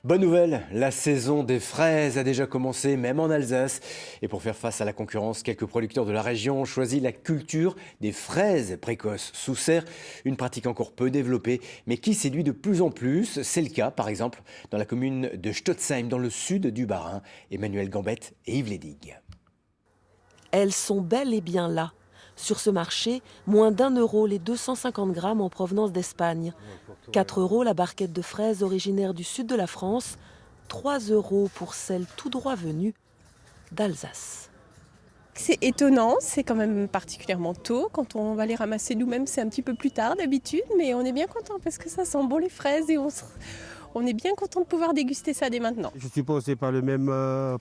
Bonne nouvelle, la saison des fraises a déjà commencé, même en Alsace. Et pour faire face à la concurrence, quelques producteurs de la région ont choisi la culture des fraises précoces sous serre, une pratique encore peu développée, mais qui séduit de plus en plus. C'est le cas, par exemple, dans la commune de Stotzheim, dans le sud du Bas-Rhin. Emmanuel Gambette et Yves Lédig. Elles sont bel et bien là. Sur ce marché, moins d'1 € les 250 grammes en provenance d'Espagne. 4 € la barquette de fraises originaire du sud de la France. 3 € pour celle tout droit venue d'Alsace. C'est étonnant, c'est quand même particulièrement tôt. Quand on va les ramasser nous-mêmes, c'est un petit peu plus tard d'habitude, mais on est bien content parce que ça sent bon les fraises et on est bien content de pouvoir déguster ça dès maintenant. Je suppose que ce n'est pas le même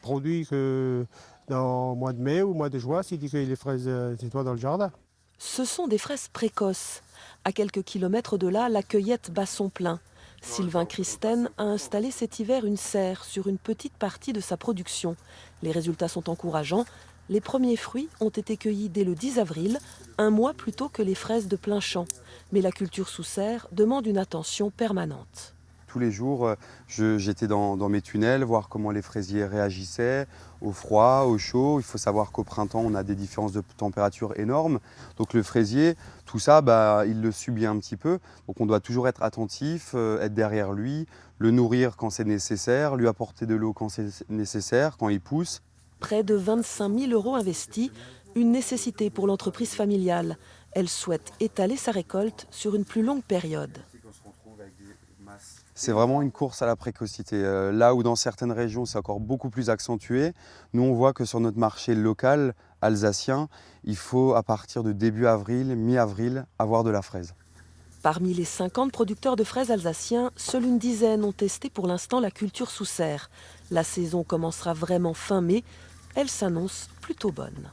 produit que dans le mois de mai ou le mois de juin, si tu cueilles les fraises chez toi dans le jardin. Ce sont des fraises précoces. À quelques kilomètres de là, la cueillette bat son plein. Sylvain Christen a installé cet hiver une serre sur une petite partie de sa production. Les résultats sont encourageants. Les premiers fruits ont été cueillis dès le 10 avril, un mois plus tôt que les fraises de plein champ. Mais la culture sous serre demande une attention permanente. Tous les jours, j'étais dans mes tunnels, voir comment les fraisiers réagissaient au froid, au chaud. Il faut savoir qu'au printemps, on a des différences de température énormes. Donc le fraisier, tout ça, il le subit un petit peu. Donc on doit toujours être attentif, être derrière lui, le nourrir quand c'est nécessaire, lui apporter de l'eau quand c'est nécessaire, quand il pousse. Près de 25 000 € investis, une nécessité pour l'entreprise familiale. Elle souhaite étaler sa récolte sur une plus longue période. C'est vraiment une course à la précocité. Là où dans certaines régions, c'est encore beaucoup plus accentué, nous on voit que sur notre marché local alsacien, il faut à partir de début avril, mi-avril, avoir de la fraise. Parmi les 50 producteurs de fraises alsaciens, seule une dizaine ont testé pour l'instant la culture sous serre. La saison commencera vraiment fin mai. Elle s'annonce plutôt bonne.